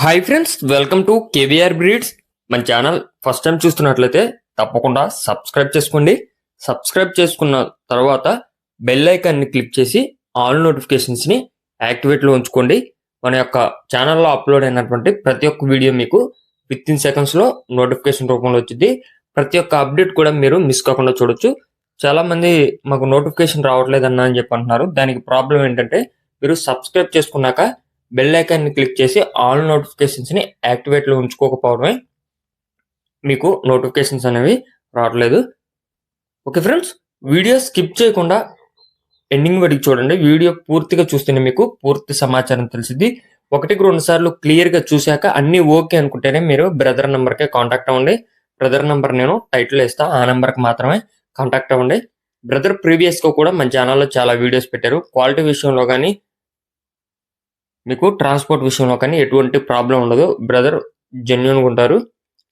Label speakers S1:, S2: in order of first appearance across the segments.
S1: Hi friends, welcome to KVR breeds. మన channel first time చూస్తున్నట్లయితే తప్పకుండా సబ్స్క్రైబ్ చేసుకోండి. సబ్స్క్రైబ్ చేసుకున్న తర్వాత బెల్ ఐకాన్ని క్లిక్ చేసి ఆల్ నోటిఫికేషన్స్ని యాక్టివేట్లో ఉంచుకోండి. మన యొక్క ఛానల్లో అప్లోడ్ అయినటువంటి ప్రతి ఒక్క వీడియో మీకు విత్ ఇన్ సెకండ్స్లో నోటిఫికేషన్ రూపంలో వచ్చింది. ప్రతి ఒక్క అప్డేట్ కూడా మీరు మిస్ కాకుండా చూడొచ్చు. చాలామంది మాకు నోటిఫికేషన్ రావట్లేదన్నా అని చెప్పి అంటున్నారు. దానికి ప్రాబ్లం ఏంటంటే మీరు సబ్స్క్రైబ్ చేసుకున్నాక బెల్ ఐకాన్ని క్లిక్ చేసి ఆల్ నోటిఫికేషన్స్ని యాక్టివేట్లో ఉంచుకోకపోవడమే మీకు నోటిఫికేషన్స్ అనేవి రావట్లేదు. ఓకే ఫ్రెండ్స్, వీడియో స్కిప్ చేయకుండా ఎండింగ్ వరకు చూడండి. వీడియో పూర్తిగా చూస్తేనే మీకు పూర్తి సమాచారం తెలిసింది. 1-2 సార్లు క్లియర్గా చూశాక అన్నీ ఓకే అనుకుంటేనే మీరు బ్రదర్ నెంబర్కే కాంటాక్ట్ అవ్వండి. బ్రదర్ నెంబర్ నేను టైటిల్ ఇస్తా, ఆ నెంబర్కి మాత్రమే కాంటాక్ట్ అవ్వండి. బ్రదర్ ప్రీవియస్గా కూడా మన ఛానల్లో చాలా వీడియోస్ పెట్టారు. క్వాలిటీ విషయంలో కానీ మీకు ట్రాన్స్పోర్ట్ విషయంలో కానీ ఎటువంటి ప్రాబ్లం ఉండదు. బ్రదర్ జెన్యున్గా ఉంటారు.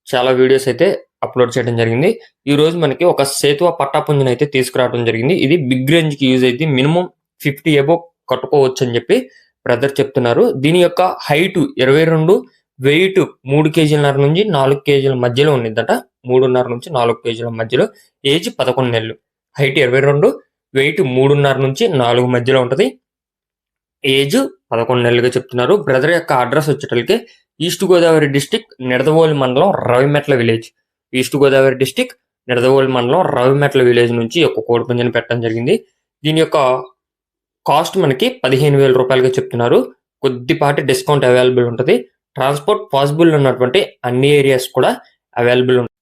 S1: చాలా వీడియోస్ అయితే అప్లోడ్ చేయడం జరిగింది. ఈ రోజు మనకి ఒక సేతువ పట్టాపుంజుని అయితే తీసుకురావడం జరిగింది. ఇది బిగ్ రేంజ్కి యూజ్ అయితే మినిమం 50 అబోవ్ కట్టుకోవచ్చు అని చెప్పి బ్రదర్ చెప్తున్నారు. దీని యొక్క హైట్ 22, వెయిట్ 3 కేజీలన్నర నుంచి 4 కేజీల మధ్యలో ఉండిద్దట. 3.5 నుంచి 4 కేజీల మధ్యలో. ఏజ్ 11 నెలలు. హైట్ 22, వెయిట్ 3.5 నుంచి 4 మధ్యలో ఉంటుంది. ఏజ్ 11 నెలలుగా చెప్తున్నారు. బ్రదర్ యొక్క అడ్రస్ వచ్చేటప్పటికి ఈస్ట్ గోదావరి డిస్టిక్, నిడదవోలు మండలం, Ravimetla village. East Godavari district, Nidadavolu మండలం, రవిమెట్ల విలేజ్ నుంచి ఒక కోడిపుంజని పెట్టడం జరిగింది. దీని యొక్క కాస్ట్ మనకి 15,000 రూపాయలుగా చెప్తున్నారు. కొద్దిపాటి డిస్కౌంట్ అవైలబుల్ ఉంటుంది. ట్రాన్స్పోర్ట్ పాసిబుల్ ఉన్నటువంటి అన్ని ఏరియాస్ కూడా అవైలబుల్ ఉంటుంది.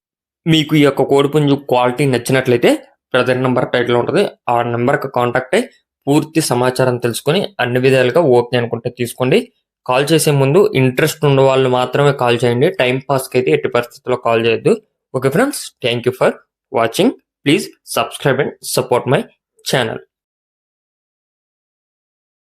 S1: మీకు ఈ యొక్క కోడిపుంజు క్వాలిటీ నచ్చినట్లయితే బ్రదర్ నెంబర్ టైటిల్ ఉంటుంది. ఆ నెంబర్కి కాంటాక్ట్ అయ్యి పూర్తి సమాచారం తెలుసుకొని అన్ని విధాలుగా ఓకే అనుకుంటే తీసుకోండి. కాల్ చేసే ముందు ఇంట్రెస్ట్ ఉన్న వాళ్ళు మాత్రమే కాల్ చేయండి. టైం పాస్కి అయితే ఎట్టి పరిస్థితుల్లో కాల్ చేయొద్దు. Okay friends, thank you for watching. Please subscribe and support my channel.